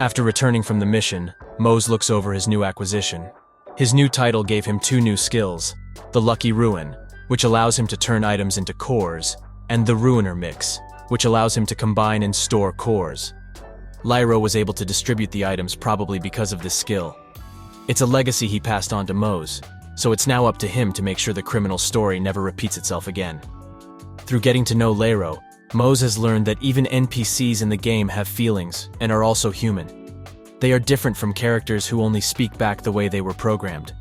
After returning from the mission, Mose looks over his new acquisition. His new title gave him 2 new skills: the Lucky Ruin, which allows him to turn items into cores, and the Ruiner Mix, which allows him to combine and store cores. Lyro was able to distribute the items probably because of this skill. It's a legacy he passed on to Mose, so it's now up to him to make sure the criminal story never repeats itself again. Through getting to know Lyro, Mose has learned that even NPCs in the game have feelings and are also human. They are different from characters who only speak back the way they were programmed.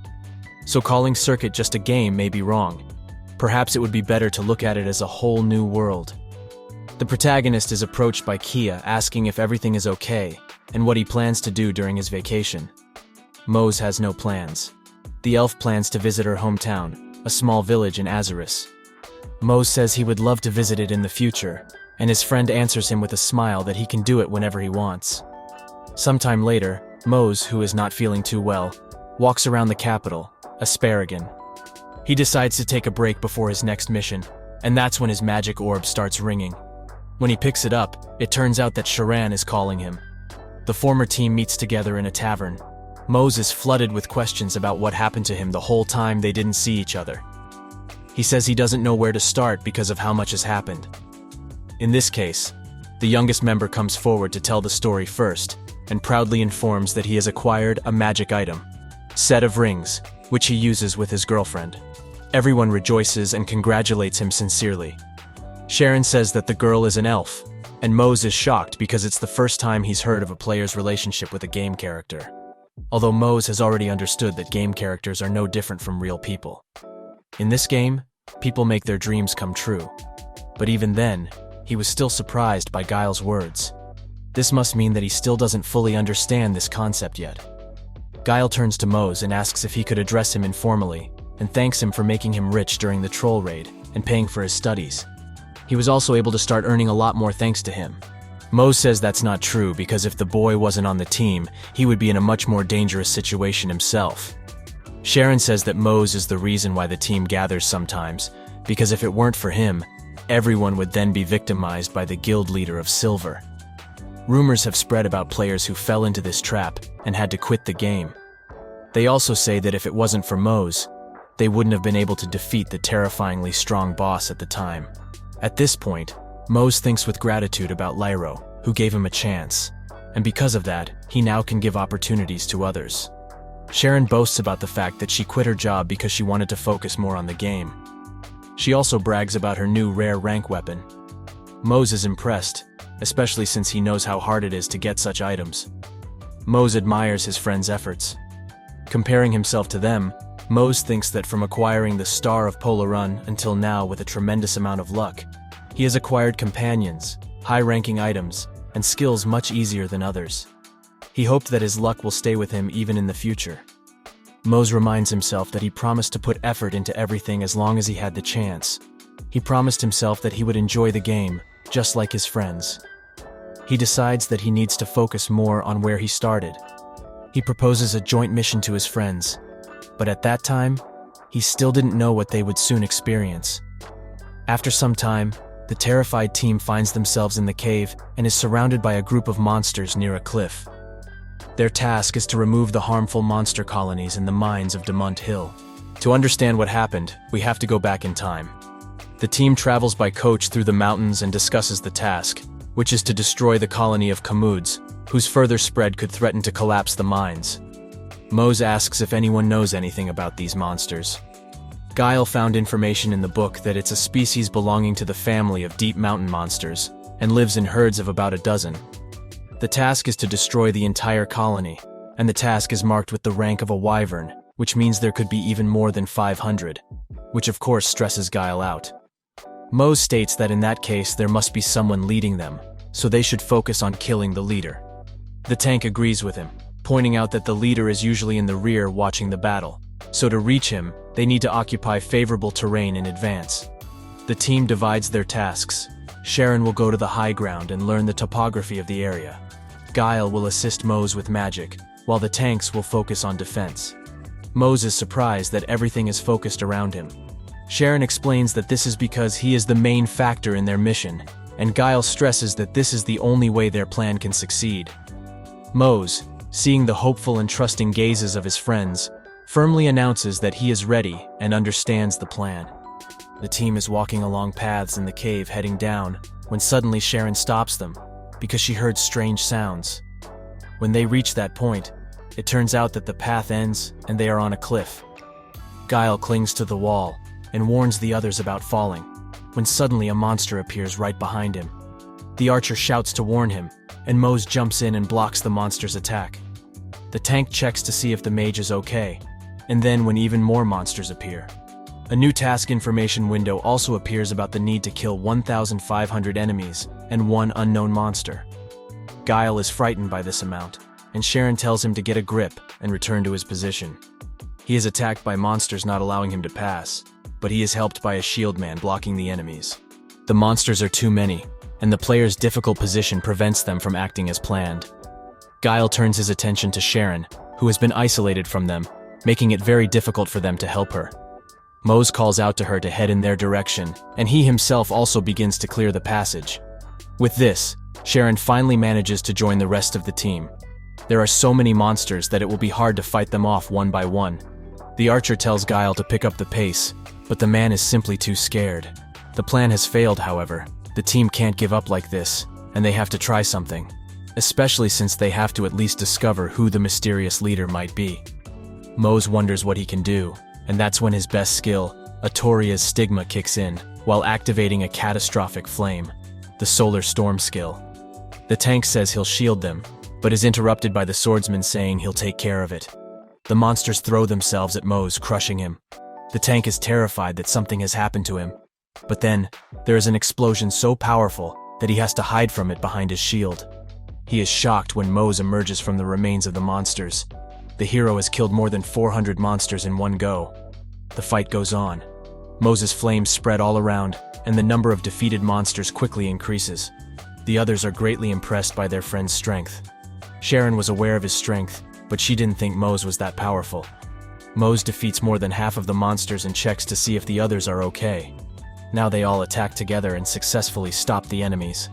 So calling Circuit just a game may be wrong. Perhaps it would be better to look at it as a whole new world. The protagonist is approached by Kia asking if everything is okay and what he plans to do during his vacation. Mose has no plans. The elf plans to visit her hometown, a small village in Azeris. Mose says he would love to visit it in the future, and his friend answers him with a smile that he can do it whenever he wants. Sometime later, Mose, who is not feeling too well, walks around the capital, Asparagon. He decides to take a break before his next mission, and that's when his magic orb starts ringing. When he picks it up, it turns out that Sharan is calling him. The former team meets together in a tavern. Mose is flooded with questions about what happened to him the whole time they didn't see each other. He says he doesn't know where to start because of how much has happened. In this case, the youngest member comes forward to tell the story first, and proudly informs that he has acquired a magic item, set of rings, which he uses with his girlfriend. Everyone rejoices and congratulates him sincerely. Sharon says that the girl is an elf, and Mose is shocked because it's the first time he's heard of a player's relationship with a game character. Although Mose has already understood that game characters are no different from real people. In this game, people make their dreams come true. But even then, he was still surprised by Guile's words. This must mean that he still doesn't fully understand this concept yet. Guile turns to Mose and asks if he could address him informally, and thanks him for making him rich during the troll raid and paying for his studies. He was also able to start earning a lot more thanks to him. Mose says that's not true because if the boy wasn't on the team, he would be in a much more dangerous situation himself. Sharon says that Mose is the reason why the team gathers sometimes, because if it weren't for him, everyone would then be victimized by the guild leader of Silver. Rumors have spread about players who fell into this trap and had to quit the game. They also say that if it wasn't for Mose, they wouldn't have been able to defeat the terrifyingly strong boss at the time. At this point, Mose thinks with gratitude about Lyro, who gave him a chance, and because of that, he now can give opportunities to others. Sharon boasts about the fact that she quit her job because she wanted to focus more on the game. She also brags about her new rare rank weapon. Mose is impressed, especially since he knows how hard it is to get such items. Mose admires his friends' efforts. Comparing himself to them, Mose thinks that from acquiring the Star of Polarun until now with a tremendous amount of luck, he has acquired companions, high-ranking items, and skills much easier than others. He hoped that his luck will stay with him even in the future. Mose reminds himself that he promised to put effort into everything as long as he had the chance. He promised himself that he would enjoy the game, just like his friends. He decides that he needs to focus more on where he started. He proposes a joint mission to his friends, but at that time, he still didn't know what they would soon experience. After some time, the terrified team finds themselves in the cave and is surrounded by a group of monsters near a cliff. Their task is to remove the harmful monster colonies in the mines of Demont Hill. To understand what happened, we have to go back in time. The team travels by coach through the mountains and discusses the task, which is to destroy the colony of Kamuds, whose further spread could threaten to collapse the mines. Mose asks if anyone knows anything about these monsters. Guile found information in the book that it's a species belonging to the family of deep mountain monsters, and lives in herds of about a dozen. The task is to destroy the entire colony, and the task is marked with the rank of a wyvern, which means there could be even more than 500, which of course stresses Guile out. Mose states that in that case there must be someone leading them, so they should focus on killing the leader. The tank agrees with him, pointing out that the leader is usually in the rear watching the battle, so to reach him, they need to occupy favorable terrain in advance. The team divides their tasks. Sharon will go to the high ground and learn the topography of the area. Guile will assist Mose with magic, while the tanks will focus on defense. Mose is surprised that everything is focused around him. Sharon explains that this is because he is the main factor in their mission, and Guile stresses that this is the only way their plan can succeed. Mose, seeing the hopeful and trusting gazes of his friends, firmly announces that he is ready and understands the plan. The team is walking along paths in the cave heading down when suddenly Sharon stops them because she heard strange sounds. When they reach that point, it turns out that the path ends and they are on a cliff. Guile clings to the wall and warns the others about falling, when suddenly a monster appears right behind him. The archer shouts to warn him, and Mose jumps in and blocks the monster's attack. The tank checks to see if the mage is okay, and then when even more monsters appear. A new task information window also appears about the need to kill 1,500 enemies and one unknown monster. Guile is frightened by this amount, and Sharon tells him to get a grip and return to his position. He is attacked by monsters not allowing him to pass, but he is helped by a shield man blocking the enemies. The monsters are too many, and the player's difficult position prevents them from acting as planned. Guile turns his attention to Sharon, who has been isolated from them, making it very difficult for them to help her. Mose calls out to her to head in their direction, and he himself also begins to clear the passage. With this, Sharon finally manages to join the rest of the team. There are so many monsters that it will be hard to fight them off one by one. The archer tells Guile to pick up the pace, but the man is simply too scared. The plan has failed, however. The team can't give up like this, and they have to try something, especially since they have to at least discover who the mysterious leader might be. Mose wonders what he can do, and that's when his best skill, Atoria's Stigma, kicks in, while activating a catastrophic flame, the Solar Storm skill. The tank says he'll shield them, but is interrupted by the swordsman saying he'll take care of it. The monsters throw themselves at Mose, crushing him. The tank is terrified that something has happened to him, but then, there is an explosion so powerful that he has to hide from it behind his shield. He is shocked when Mose emerges from the remains of the monsters. The hero has killed more than 400 monsters in one go. The fight goes on. Mose's flames spread all around, and the number of defeated monsters quickly increases. The others are greatly impressed by their friend's strength. Sharon was aware of his strength, but she didn't think Mose was that powerful. Mose defeats more than half of the monsters and checks to see if the others are okay. Now they all attack together and successfully stop the enemies.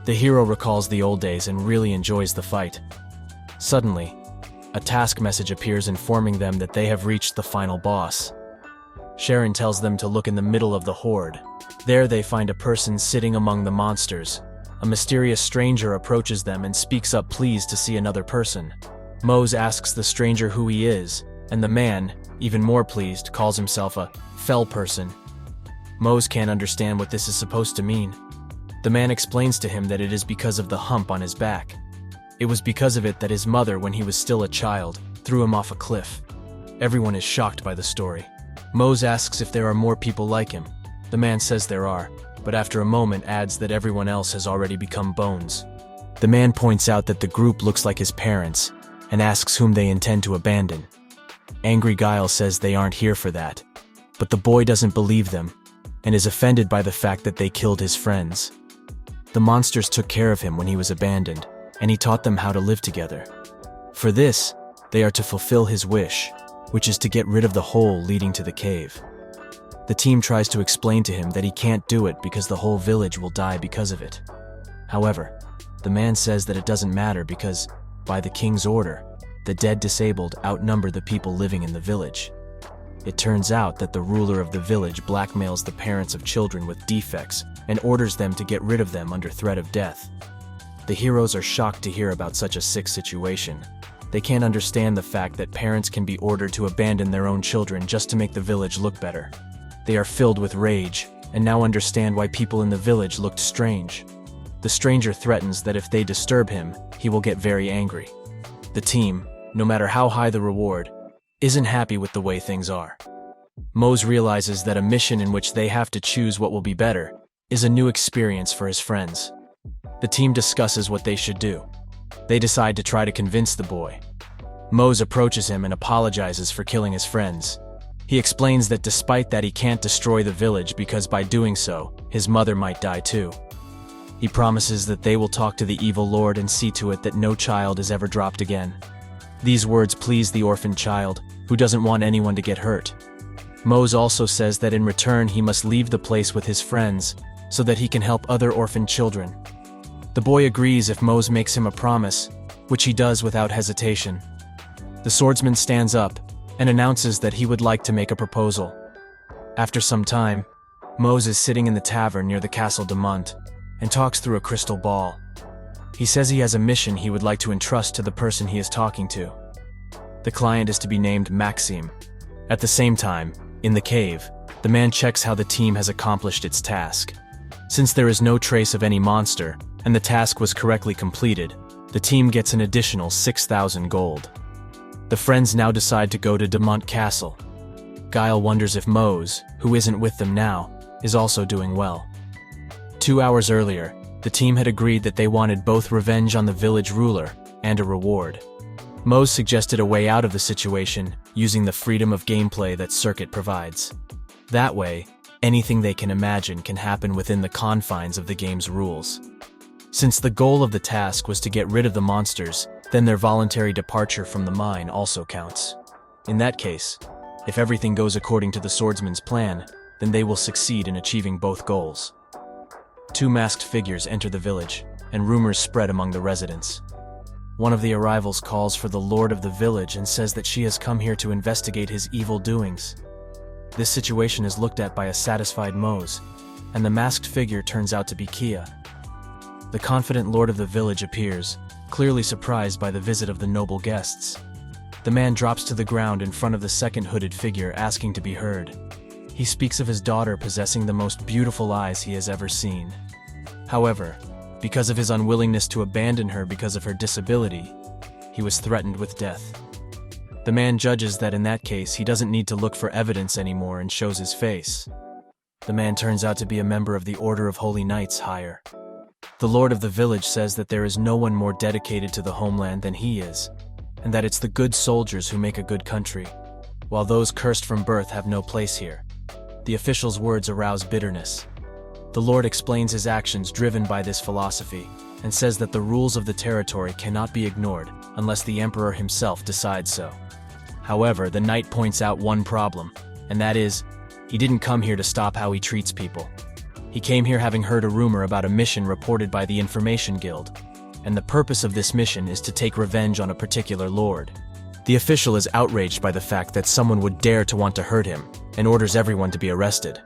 The hero recalls the old days and really enjoys the fight. Suddenly, a task message appears informing them that they have reached the final boss. Sharon tells them to look in the middle of the horde. There they find a person sitting among the monsters. A mysterious stranger approaches them and speaks up pleased to see another person. Mose asks the stranger who he is, and the man, even more pleased, calls himself a fell person. Mose can't understand what this is supposed to mean. The man explains to him that it is because of the hump on his back. It was because of it that his mother, when he was still a child, threw him off a cliff. Everyone is shocked by the story. Mose asks if there are more people like him. The man says there are, but after a moment adds that everyone else has already become bones. The man points out that the group looks like his parents, and asks whom they intend to abandon. Angry Guile says they aren't here for that, but the boy doesn't believe them, and is offended by the fact that they killed his friends. The monsters took care of him when he was abandoned, and he taught them how to live together. For this, they are to fulfill his wish, which is to get rid of the hole leading to the cave. The team tries to explain to him that he can't do it because the whole village will die because of it. However, the man says that it doesn't matter because, by the king's order, the dead disabled outnumber the people living in the village. It turns out that the ruler of the village blackmails the parents of children with defects and orders them to get rid of them under threat of death. The heroes are shocked to hear about such a sick situation. They can't understand the fact that parents can be ordered to abandon their own children just to make the village look better. They are filled with rage, and now understand why people in the village looked strange. The stranger threatens that if they disturb him, he will get very angry. The team, no matter how high the reward, isn't happy with the way things are. Mose realizes that a mission in which they have to choose what will be better is a new experience for his friends. The team discusses what they should do. They decide to try to convince the boy. Mose approaches him and apologizes for killing his friends. He explains that despite that he can't destroy the village because by doing so, his mother might die too. He promises that they will talk to the evil lord and see to it that no child is ever dropped again. These words please the orphaned child, who doesn't want anyone to get hurt. Mose also says that in return he must leave the place with his friends, so that he can help other orphaned children. The boy agrees if Mose makes him a promise, which he does without hesitation. The swordsman stands up and announces that he would like to make a proposal. After some time, Mose is sitting in the tavern near the Castle de Mont and talks through a crystal ball. He says he has a mission he would like to entrust to the person he is talking to. The client is to be named Maxime. At the same time, in the cave, the man checks how the team has accomplished its task. Since there is no trace of any monster, and the task was correctly completed, the team gets an additional 6,000 gold. The friends now decide to go to de Mont Castle. Guile wonders if Mose, who isn't with them now, is also doing well. 2 hours earlier, the team had agreed that they wanted both revenge on the village ruler and a reward. Mose suggested a way out of the situation using the freedom of gameplay that Circuit provides. That way, anything they can imagine can happen within the confines of the game's rules. Since the goal of the task was to get rid of the monsters, then their voluntary departure from the mine also counts. In that case, if everything goes according to the swordsman's plan, then they will succeed in achieving both goals. 2 masked figures enter the village, and rumors spread among the residents. One of the arrivals calls for the lord of the village and says that she has come here to investigate his evil doings. This situation is looked at by a satisfied Mose, and the masked figure turns out to be Kia. The confident lord of the village appears, clearly surprised by the visit of the noble guests. The man drops to the ground in front of the second hooded figure, asking to be heard. He speaks of his daughter possessing the most beautiful eyes he has ever seen. However, because of his unwillingness to abandon her because of her disability, he was threatened with death. The man judges that in that case he doesn't need to look for evidence anymore and shows his face. The man turns out to be a member of the Order of Holy Knights higher. The lord of the village says that there is no one more dedicated to the homeland than he is, and that it's the good soldiers who make a good country, while those cursed from birth have no place here. The official's words arouse bitterness. The Lord explains his actions driven by this philosophy, and says that the rules of the territory cannot be ignored unless the Emperor himself decides so. However, the knight points out one problem, and that is, he didn't come here to stop how he treats people. He came here having heard a rumor about a mission reported by the Information Guild, and the purpose of this mission is to take revenge on a particular lord. The official is outraged by the fact that someone would dare to want to hurt him, and orders everyone to be arrested.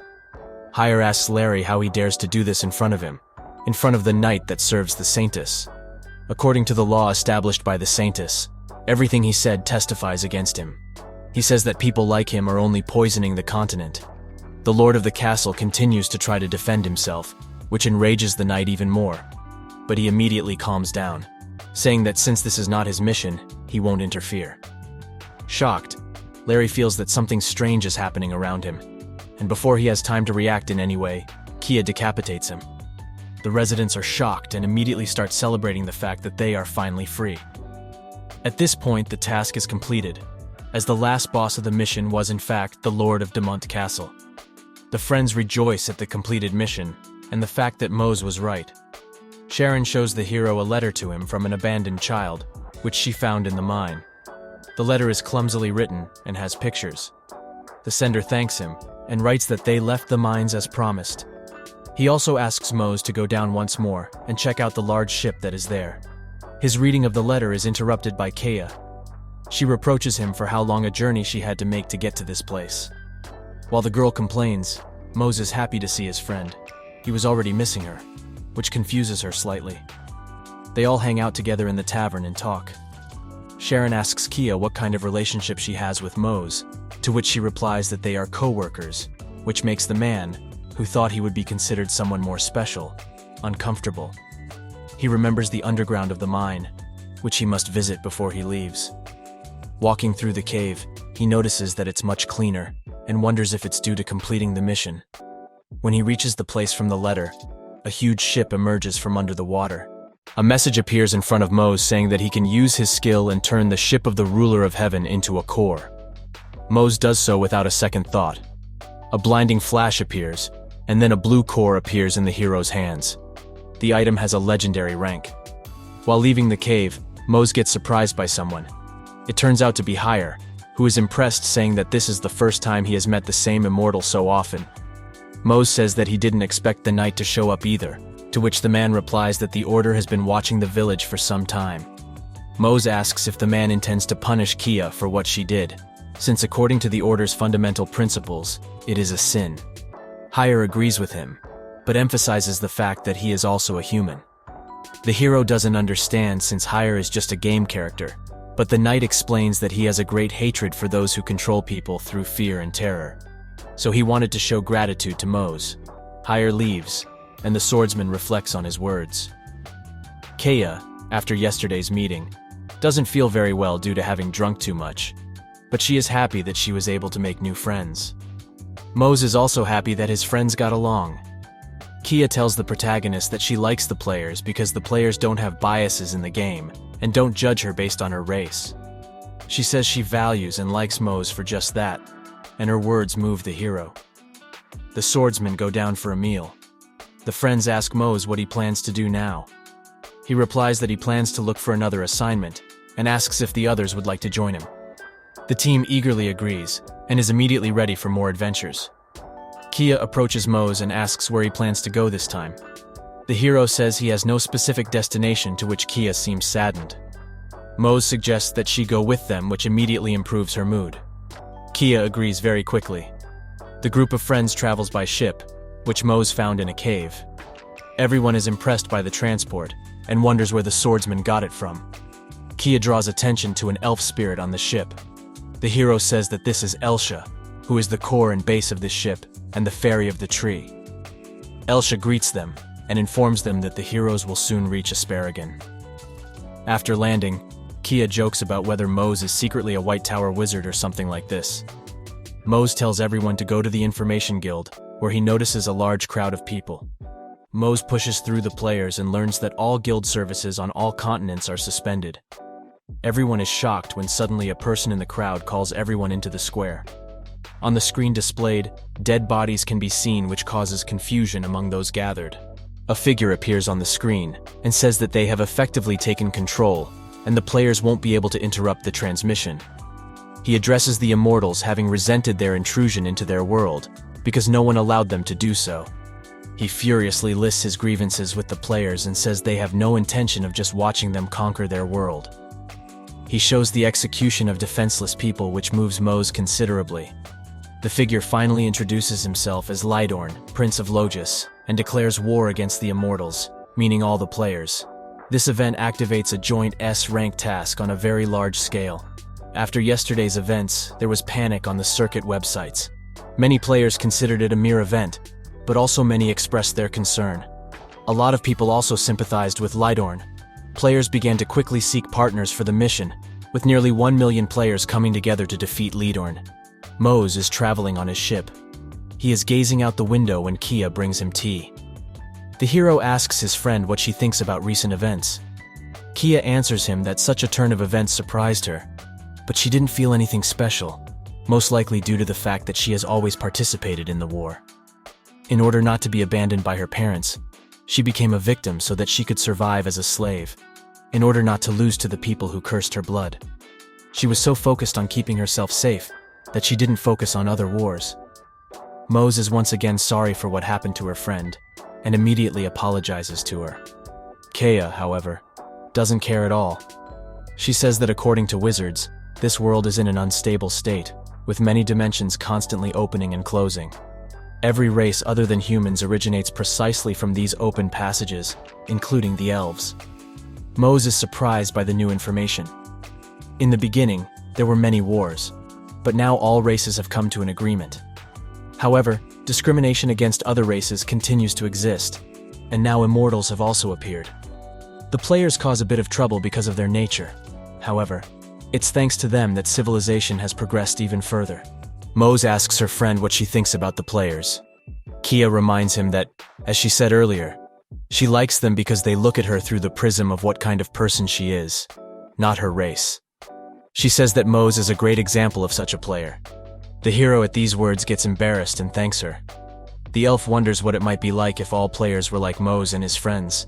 Hire asks Larry how he dares to do this in front of him, in front of the knight that serves the Saintess. According to the law established by the Saintess, everything he said testifies against him. He says that people like him are only poisoning the continent. The lord of the castle continues to try to defend himself, which enrages the knight even more. But he immediately calms down, saying that since this is not his mission, he won't interfere. Shocked, Larry feels that something strange is happening around him, and before he has time to react in any way, Kia decapitates him. The residents are shocked and immediately start celebrating the fact that they are finally free. At this point, the task is completed, as the last boss of the mission was in fact the Lord of de Mont Castle. The friends rejoice at the completed mission, and the fact that Mose was right. Sharon shows the hero a letter to him from an abandoned child, which she found in the mine. The letter is clumsily written and has pictures. The sender thanks him and writes that they left the mines as promised. He also asks Mose to go down once more and check out the large ship that is there. His reading of the letter is interrupted by Kea. She reproaches him for how long a journey she had to make to get to this place. While the girl complains, Mose is happy to see his friend. He was already missing her, which confuses her slightly. They all hang out together in the tavern and talk. Sharon asks Kea what kind of relationship she has with Mose, to which she replies that they are co-workers, which makes the man, who thought he would be considered someone more special, uncomfortable. He remembers the underground of the mine, which he must visit before he leaves. Walking through the cave, he notices that it's much cleaner, and wonders if it's due to completing the mission. When he reaches the place from the letter, a huge ship emerges from under the water. A message appears in front of Mose saying that he can use his skill and turn the ship of the ruler of heaven into a core. Mose does so without a second thought. A blinding flash appears, and then a blue core appears in the hero's hands. The item has a legendary rank. While leaving the cave, Mose gets surprised by someone. It turns out to be Hire, who is impressed, saying that this is the first time he has met the same immortal so often. Mose says that he didn't expect the knight to show up either, to which the man replies that the order has been watching the village for some time. Mose asks if the man intends to punish Kia for what she did, since according to the Order's fundamental principles, it is a sin. Hire agrees with him, but emphasizes the fact that he is also a human. The hero doesn't understand since Hire is just a game character, but the knight explains that he has a great hatred for those who control people through fear and terror. So he wanted to show gratitude to Mose. Hire leaves, and the swordsman reflects on his words. Kea, after yesterday's meeting, doesn't feel very well due to having drunk too much, but she is happy that she was able to make new friends. Mose is also happy that his friends got along. Kia tells the protagonist that she likes the players because the players don't have biases in the game and don't judge her based on her race. She says she values and likes Mose for just that, and her words move the hero. The swordsmen go down for a meal. The friends ask Mose what he plans to do now. He replies that he plans to look for another assignment and asks if the others would like to join him. The team eagerly agrees and is immediately ready for more adventures. Kia approaches Mose and asks where he plans to go this time. The hero says he has no specific destination, to which Kia seems saddened. Mose suggests that she go with them, which immediately improves her mood. Kia agrees very quickly. The group of friends travels by ship, which Mose found in a cave. Everyone is impressed by the transport and wonders where the swordsman got it from. Kia draws attention to an elf spirit on the ship. The hero says that this is Elsha, who is the core and base of this ship and the fairy of the tree. Elsha greets them and informs them that the heroes will soon reach Asparagon. After landing, Kia jokes about whether Mose is secretly a White Tower wizard or something like this. Mose tells everyone to go to the Information Guild, where he notices a large crowd of people. Mose pushes through the players and learns that all guild services on all continents are suspended. Everyone is shocked when suddenly a person in the crowd calls everyone into the square. On the screen displayed, dead bodies can be seen, which causes confusion among those gathered. A figure appears on the screen and says that they have effectively taken control, and the players won't be able to interrupt the transmission. He addresses the immortals, having resented their intrusion into their world, because no one allowed them to do so. He furiously lists his grievances with the players and says they have no intention of just watching them conquer their world. He shows the execution of defenseless people, which moves Mose considerably. The figure finally introduces himself as Lydorn, Prince of Logis, and declares war against the immortals, meaning all the players. This event activates a joint S-rank task on a very large scale. After yesterday's events, there was panic on the circuit websites. Many players considered it a mere event, but also many expressed their concern. A lot of people also sympathized with Lydorn. Players began to quickly seek partners for the mission, with nearly 1 million players coming together to defeat Lydorn. Mose is traveling on his ship. He is gazing out the window when Kia brings him tea. The hero asks his friend what she thinks about recent events. Kia answers him that such a turn of events surprised her, but she didn't feel anything special, most likely due to the fact that she has always participated in the war. In order not to be abandoned by her parents, she became a victim so that she could survive as a slave, in order not to lose to the people who cursed her blood. She was so focused on keeping herself safe that she didn't focus on other wars. Mose is once again sorry for what happened to her friend, and immediately apologizes to her. Kea, however, doesn't care at all. She says that according to wizards, this world is in an unstable state, with many dimensions constantly opening and closing. Every race other than humans originates precisely from these open passages, including the elves. Mose is surprised by the new information. In the beginning, there were many wars, but now all races have come to an agreement. However, discrimination against other races continues to exist, and now immortals have also appeared. The players cause a bit of trouble because of their nature. However, it's thanks to them that civilization has progressed even further. Mose asks her friend what she thinks about the players. Kia reminds him that, as she said earlier, she likes them because they look at her through the prism of what kind of person she is, not her race. She says that Mose is a great example of such a player. The hero at these words gets embarrassed and thanks her. The elf wonders what it might be like if all players were like Mose and his friends.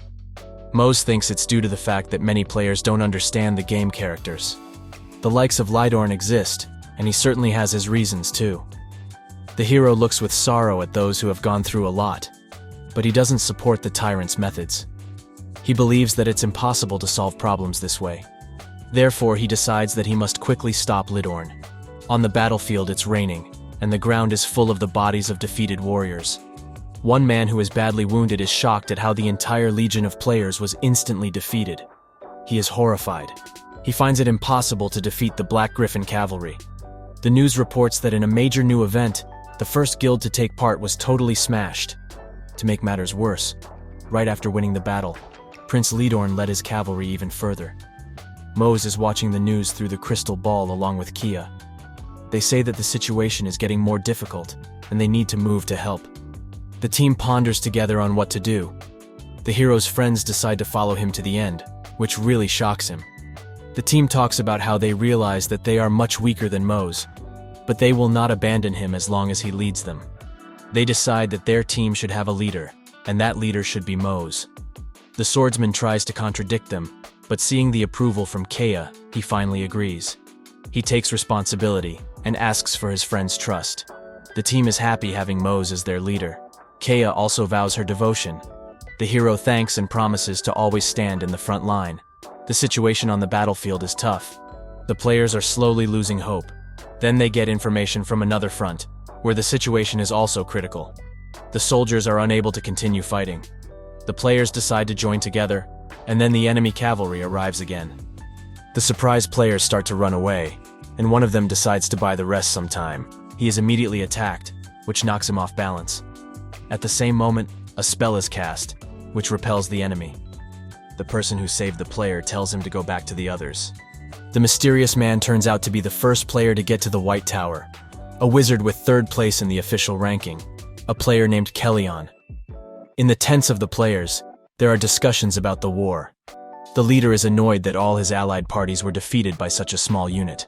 Mose thinks it's due to the fact that many players don't understand the game characters. The likes of Lydorn exist, and he certainly has his reasons too. The hero looks with sorrow at those who have gone through a lot, but he doesn't support the tyrant's methods. He believes that it's impossible to solve problems this way. Therefore, he decides that he must quickly stop Lydorn. On the battlefield, it's raining, and the ground is full of the bodies of defeated warriors. One man who is badly wounded is shocked at how the entire legion of players was instantly defeated. He is horrified. He finds it impossible to defeat the Black Griffin cavalry. The news reports that in a major new event, the first guild to take part was totally smashed. To make matters worse, right after winning the battle, Prince Lydorn led his cavalry even further. Mose is watching the news through the crystal ball along with Kia. They say that the situation is getting more difficult, and they need to move to help. The team ponders together on what to do. The hero's friends decide to follow him to the end, which really shocks him. The team talks about how they realize that they are much weaker than Mose, but they will not abandon him as long as he leads them. They decide that their team should have a leader, and that leader should be Mose. The swordsman tries to contradict them, but seeing the approval from Kea, he finally agrees. He takes responsibility and asks for his friend's trust. The team is happy having Mose as their leader. Kea also vows her devotion. The hero thanks and promises to always stand in the front line. The situation on the battlefield is tough. The players are slowly losing hope. Then they get information from another front, where the situation is also critical. The soldiers are unable to continue fighting. The players decide to join together, and then the enemy cavalry arrives again. The surprised players start to run away, and one of them decides to buy the rest some time. He is immediately attacked, which knocks him off balance. At the same moment, a spell is cast, which repels the enemy. The person who saved the player tells him to go back to the others. The mysterious man turns out to be the first player to get to the White Tower, a wizard with third place in the official ranking, a player named Kellyon. In the tents of the players, there are discussions about the war. The leader is annoyed that all his allied parties were defeated by such a small unit.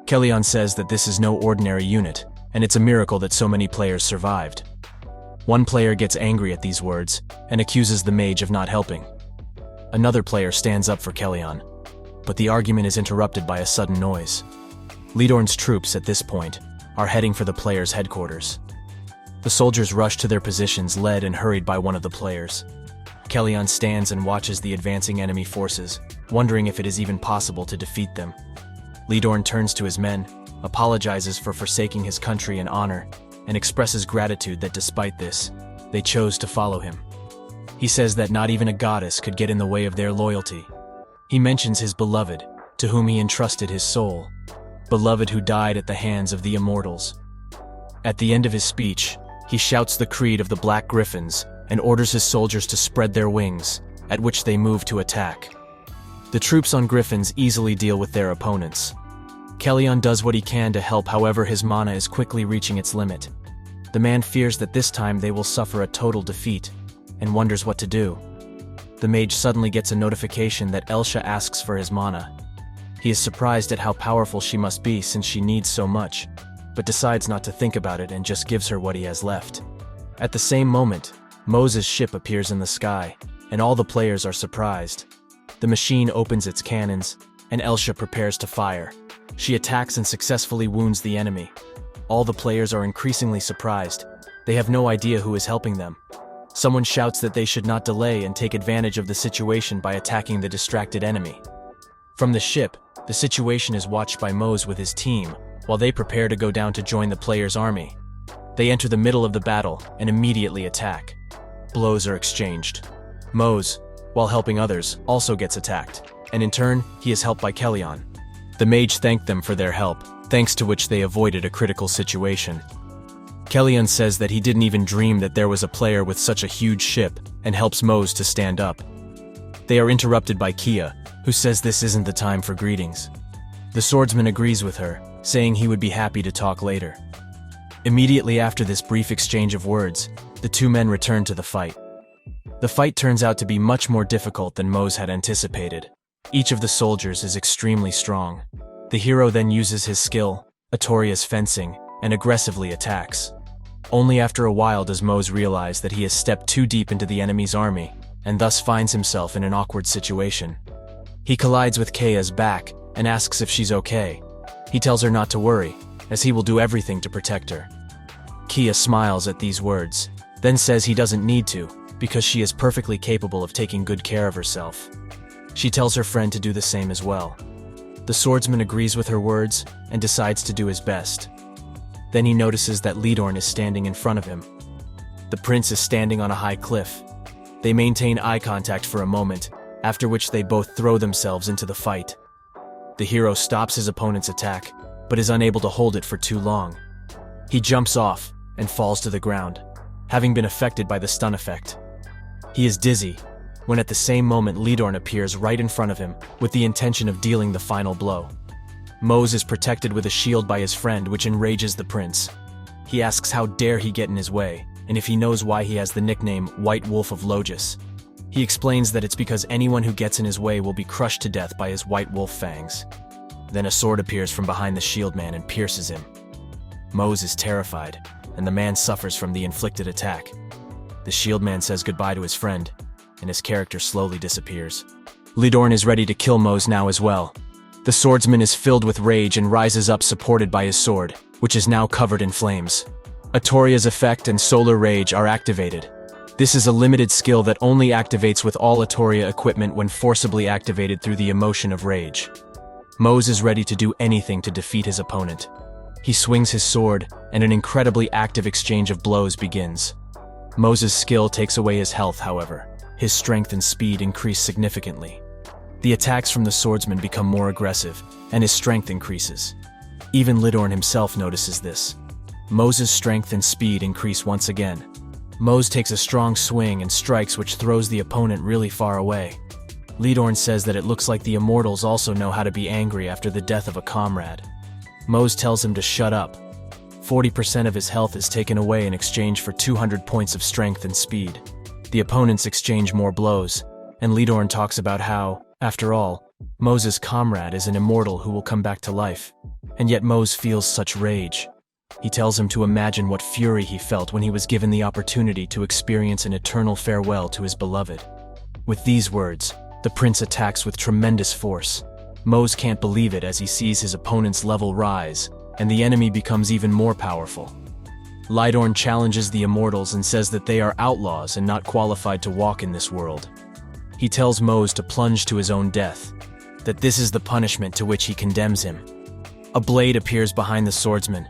Kellyon says that this is no ordinary unit, and it's a miracle that so many players survived. One player gets angry at these words and accuses the mage of not helping. Another player stands up for Kellyon, but the argument is interrupted by a sudden noise. Lydorn's troops, at this point, are heading for the players' headquarters. The soldiers rush to their positions, led and hurried by one of the players. Kellyon stands and watches the advancing enemy forces, wondering if it is even possible to defeat them. Lydorn turns to his men, apologizes for forsaking his country and honor, and expresses gratitude that despite this, they chose to follow him. He says that not even a goddess could get in the way of their loyalty. He mentions his beloved, to whom he entrusted his soul, beloved who died at the hands of the immortals. At the end of his speech, he shouts the creed of the Black Griffins and orders his soldiers to spread their wings, at which they move to attack. The troops on Griffins easily deal with their opponents. Kellyon does what he can to help, however his mana is quickly reaching its limit. The man fears that this time they will suffer a total defeat, and wonders what to do. The mage suddenly gets a notification that Elsha asks for his mana. He is surprised at how powerful she must be since she needs so much, but decides not to think about it and just gives her what he has left. At the same moment, Mose's ship appears in the sky, and all the players are surprised. The machine opens its cannons, and Elsha prepares to fire. She attacks and successfully wounds the enemy. All the players are increasingly surprised. They have no idea who is helping them. Someone shouts that they should not delay and take advantage of the situation by attacking the distracted enemy. From the ship, the situation is watched by Mose with his team, while they prepare to go down to join the players' army. They enter the middle of the battle and immediately attack. Blows are exchanged. Mose, while helping others, also gets attacked, and in turn, he is helped by Kellyon. The mage thanked them for their help, thanks to which they avoided a critical situation. Kellyon says that he didn't even dream that there was a player with such a huge ship, and helps Mose to stand up. They are interrupted by Kia, who says this isn't the time for greetings. The swordsman agrees with her, saying he would be happy to talk later. Immediately after this brief exchange of words, the two men return to the fight. The fight turns out to be much more difficult than Mose had anticipated. Each of the soldiers is extremely strong. The hero then uses his skill, Atoria's fencing, and aggressively attacks. Only after a while does Mose realize that he has stepped too deep into the enemy's army, and thus finds himself in an awkward situation. He collides with Kea's back and asks if she's okay. He tells her not to worry, as he will do everything to protect her. Kea smiles at these words, then says he doesn't need to, because she is perfectly capable of taking good care of herself. She tells her friend to do the same as well. The swordsman agrees with her words and decides to do his best. Then he notices that Lydorn is standing in front of him. The prince is standing on a high cliff. They maintain eye contact for a moment, after which they both throw themselves into the fight. The hero stops his opponent's attack, but is unable to hold it for too long. He jumps off and falls to the ground, having been affected by the stun effect. He is dizzy, when at the same moment Lydorn appears right in front of him with the intention of dealing the final blow. Mose is protected with a shield by his friend, which enrages the prince. He asks how dare he get in his way, and if he knows why he has the nickname White Wolf of Logis. He explains that it's because anyone who gets in his way will be crushed to death by his white wolf fangs. Then a sword appears from behind the shield man and pierces him. Mose is terrified, and the man suffers from the inflicted attack. The shield man says goodbye to his friend, and his character slowly disappears. Lydorn is ready to kill Mose now as well. The swordsman is filled with rage and rises up supported by his sword, which is now covered in flames. Atoria's effect and Solar Rage are activated. This is a limited skill that only activates with all Atoria equipment when forcibly activated through the emotion of rage. Mose is ready to do anything to defeat his opponent. He swings his sword, and an incredibly active exchange of blows begins. Mose's skill takes away his health, however. His strength and speed increase significantly. The attacks from the swordsman become more aggressive, and his strength increases. Even Lydorn himself notices this. Mose's strength and speed increase once again. Mose takes a strong swing and strikes, which throws the opponent really far away. Lydorn says that it looks like the immortals also know how to be angry after the death of a comrade. Mose tells him to shut up. 40% of his health is taken away in exchange for 200 points of strength and speed. The opponents exchange more blows, and Lydorn talks about how, after all, Mose's comrade is an immortal who will come back to life, and yet Mose feels such rage. He tells him to imagine what fury he felt when he was given the opportunity to experience an eternal farewell to his beloved. With these words, the prince attacks with tremendous force. Mose can't believe it as he sees his opponent's level rise, and the enemy becomes even more powerful. Lydorn challenges the immortals and says that they are outlaws and not qualified to walk in this world. He tells Mose to plunge to his own death, that this is the punishment to which he condemns him. A blade appears behind the swordsman,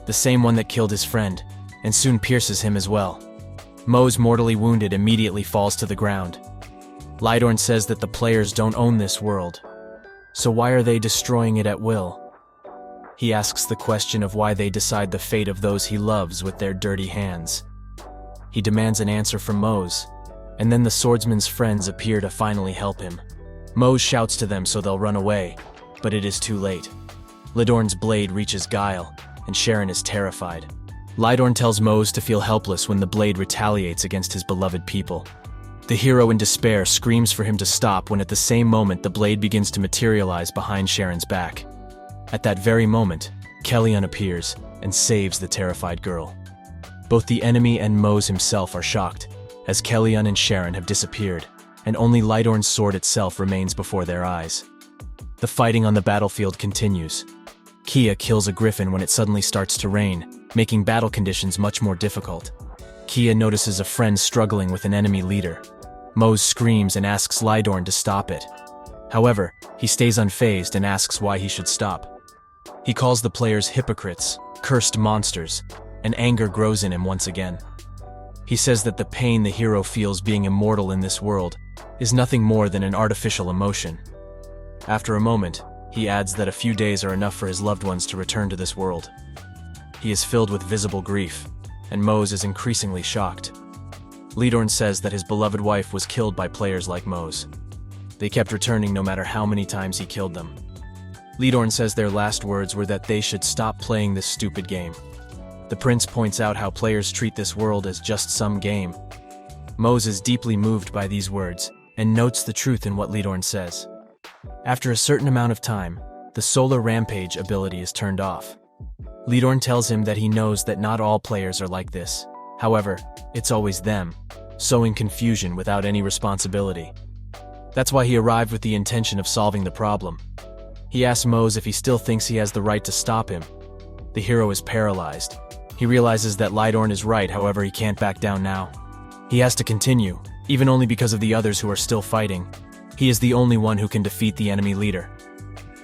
the same one that killed his friend, and soon pierces him as well. Mose, mortally wounded, immediately falls to the ground. Lydorn says that the players don't own this world, so why are they destroying it at will? He asks the question of why they decide the fate of those he loves with their dirty hands. He demands an answer from Mose, and then the swordsman's friends appear to finally help him. Mose shouts to them so they'll run away, but it is too late. Lydorn's blade reaches Guile, and Sharon is terrified. Lydorn tells Mose to feel helpless when the blade retaliates against his beloved people. The hero, in despair, screams for him to stop when at the same moment the blade begins to materialize behind Sharon's back. At that very moment, Kellyan appears and saves the terrified girl. Both the enemy and Mose himself are shocked, as Kellyan and Sharon have disappeared, and only Lydorn's sword itself remains before their eyes. The fighting on the battlefield continues. Kia kills a griffin when it suddenly starts to rain, making battle conditions much more difficult. Kia notices a friend struggling with an enemy leader. Mose screams and asks Lydorn to stop it. However, he stays unfazed and asks why he should stop. He calls the players hypocrites, cursed monsters, and anger grows in him once again. He says that the pain the hero feels being immortal in this world is nothing more than an artificial emotion. After a moment, he adds that a few days are enough for his loved ones to return to this world. He is filled with visible grief, and Mose is increasingly shocked. Lydorn says that his beloved wife was killed by players like Mose. They kept returning no matter how many times he killed them. Lydorn says their last words were that they should stop playing this stupid game. The prince points out how players treat this world as just some game. Mose is deeply moved by these words and notes the truth in what Lydorn says. After a certain amount of time, the Solar Rampage ability is turned off. Lydorn tells him that he knows that not all players are like this. However, it's always them, sowing confusion without any responsibility. That's why he arrived with the intention of solving the problem. He asks Mose if he still thinks he has the right to stop him. The hero is paralyzed. He realizes that Lydorn is right, however he can't back down now. He has to continue, even only because of the others who are still fighting. He is the only one who can defeat the enemy leader.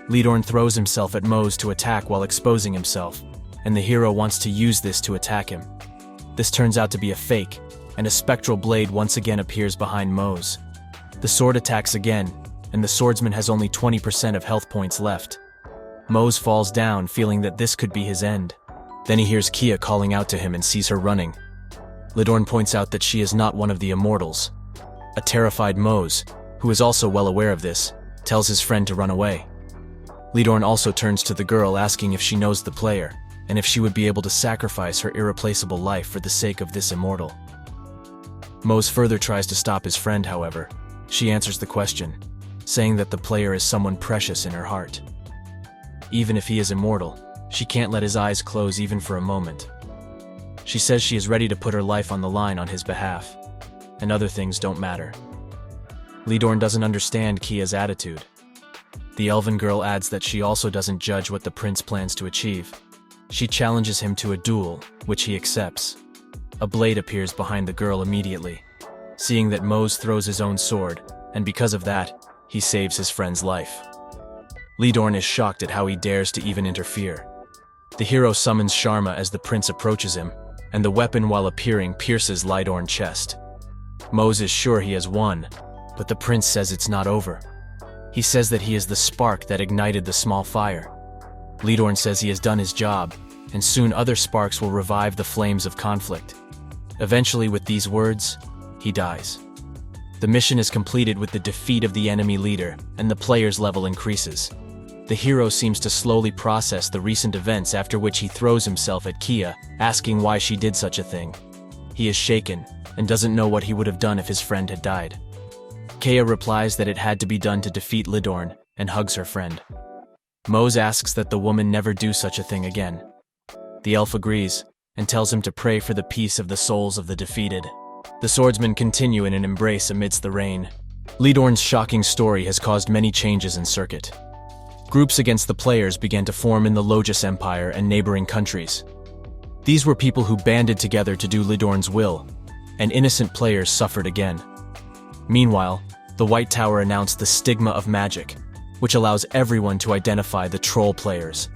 Lydorn throws himself at Mose to attack while exposing himself, and the hero wants to use this to attack him. This turns out to be a fake, and a spectral blade once again appears behind Mose. The sword attacks again, and the swordsman has only 20% of health points left. Mose falls down, feeling that this could be his end. Then he hears Kia calling out to him and sees her running. Lydorn points out that she is not one of the immortals. A terrified Mose, who is also well aware of this, tells his friend to run away. Lydorn also turns to the girl, asking if she knows the player, and if she would be able to sacrifice her irreplaceable life for the sake of this immortal. Mose further tries to stop his friend, however. She answers the question, saying that the player is someone precious in her heart. Even if he is immortal, she can't let his eyes close even for a moment. She says she is ready to put her life on the line on his behalf, and other things don't matter. Lydorn doesn't understand Kia's attitude. The elven girl adds that she also doesn't judge what the prince plans to achieve. She challenges him to a duel, which he accepts. A blade appears behind the girl immediately, seeing that Mose throws his own sword, and because of that, he saves his friend's life. Lydorn is shocked at how he dares to even interfere. The hero summons Sharma as the prince approaches him, and the weapon while appearing pierces Lydorn's chest. Mose is sure he has won, but the prince says it's not over. He says that he is the spark that ignited the small fire. Lydorn says he has done his job, and soon other sparks will revive the flames of conflict. Eventually, with these words, he dies. The mission is completed with the defeat of the enemy leader, and the player's level increases. The hero seems to slowly process the recent events, after which he throws himself at Kia, asking why she did such a thing. He is shaken, and doesn't know what he would have done if his friend had died. Kia replies that it had to be done to defeat Lydorn, and hugs her friend. Mose asks that the woman never do such a thing again. The elf agrees, and tells him to pray for the peace of the souls of the defeated. The swordsmen continue in an embrace amidst the rain. Lydorn's shocking story has caused many changes in Circuit. Groups against the players began to form in the Logis Empire and neighboring countries. These were people who banded together to do Lydorn's will, and innocent players suffered again. Meanwhile, the White Tower announced the Stigma of Magic, which allows everyone to identify the troll players.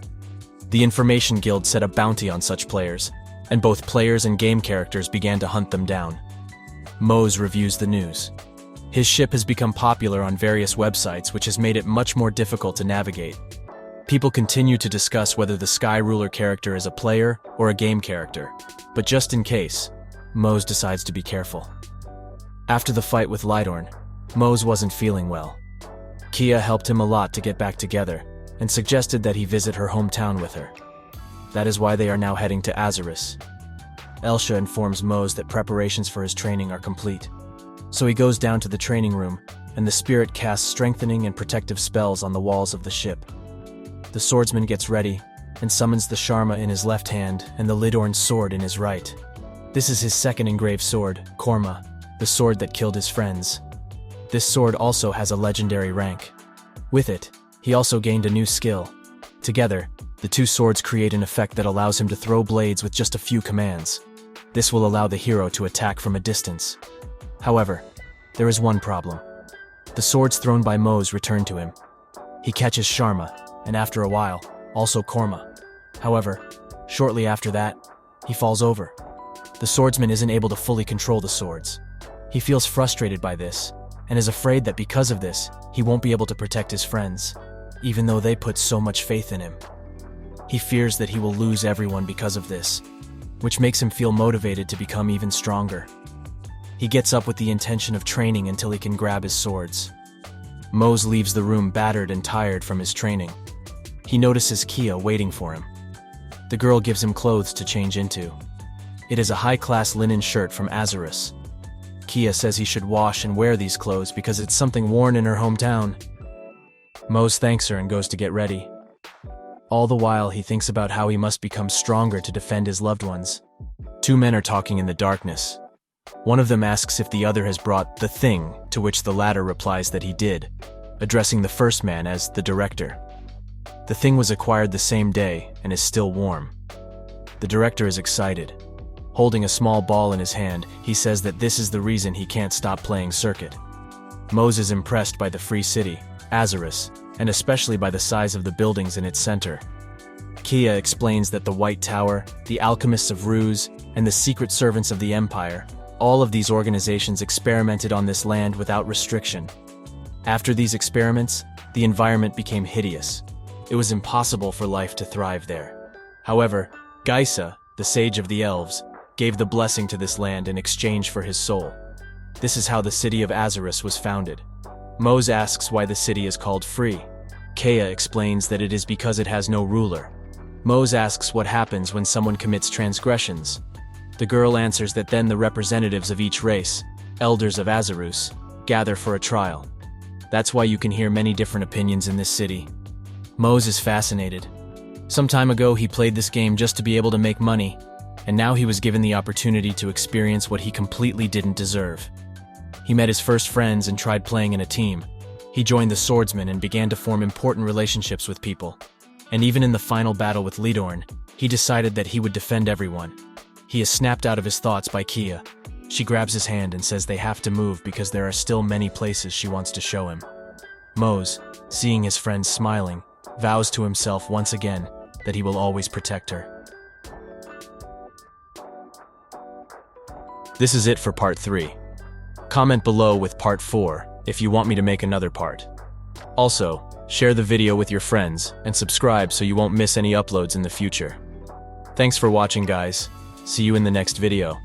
The Information Guild set a bounty on such players, and both players and game characters began to hunt them down. Mose reviews the news. His ship has become popular on various websites, which has made it much more difficult to navigate. People continue to discuss whether the Sky Ruler character is a player or a game character, but just in case, Mose decides to be careful. After the fight with Lydorn, Mose wasn't feeling well. Kia helped him a lot to get back together, and suggested that he visit her hometown with her. That is why they are now heading to Azarus. Elsha informs Mose that preparations for his training are complete. So he goes down to the training room, and the spirit casts strengthening and protective spells on the walls of the ship. The swordsman gets ready, and summons the Sharma in his left hand and the Lydorn's sword in his right. This is his second engraved sword, Korma, the sword that killed his friends. This sword also has a legendary rank. With it, he also gained a new skill. Together, the two swords create an effect that allows him to throw blades with just a few commands. This will allow the hero to attack from a distance. However, there is one problem. The swords thrown by Mose return to him. He catches Sharma, and after a while, also Korma. However, shortly after that, he falls over. The swordsman isn't able to fully control the swords. He feels frustrated by this, and is afraid that because of this, he won't be able to protect his friends, even though they put so much faith in him. He fears that he will lose everyone because of this, which makes him feel motivated to become even stronger. He gets up with the intention of training until he can grab his swords. Mose leaves the room battered and tired from his training. He notices Kia waiting for him. The girl gives him clothes to change into. It is a high-class linen shirt from Azarus. Kia says he should wash and wear these clothes because it's something worn in her hometown. Mose thanks her and goes to get ready. All the while, he thinks about how he must become stronger to defend his loved ones. Two men are talking in the darkness. One of them asks if the other has brought the thing, to which the latter replies that he did, addressing the first man as the director. The thing was acquired the same day and is still warm. The director is excited. Holding a small ball in his hand, he says that this is the reason he can't stop playing Circuit. Mose is impressed by the free city, Azarus, and especially by the size of the buildings in its center. Kia explains that the White Tower, the Alchemists of Ruse, and the Secret Servants of the Empire, all of these organizations experimented on this land without restriction. After these experiments, the environment became hideous. It was impossible for life to thrive there. However, Geisa, the sage of the elves, gave the blessing to this land in exchange for his soul. This is how the city of Azarus was founded. Mose asks why the city is called free. Kea explains that it is because it has no ruler. Mose asks what happens when someone commits transgressions. The girl answers that then the representatives of each race, elders of Azarus, gather for a trial. That's why you can hear many different opinions in this city. Mose is fascinated. Some time ago he played this game just to be able to make money, and now he was given the opportunity to experience what he completely didn't deserve. He met his first friends and tried playing in a team. He joined the swordsmen and began to form important relationships with people. And even in the final battle with Lydorn, he decided that he would defend everyone. He is snapped out of his thoughts by Kia. She grabs his hand and says they have to move because there are still many places she wants to show him. Mose, seeing his friends smiling, vows to himself once again that he will always protect her. This is it for part 3. Comment below with part 4 if you want me to make another part. Also, share the video with your friends and subscribe so you won't miss any uploads in the future. Thanks for watching, guys. See you in the next video.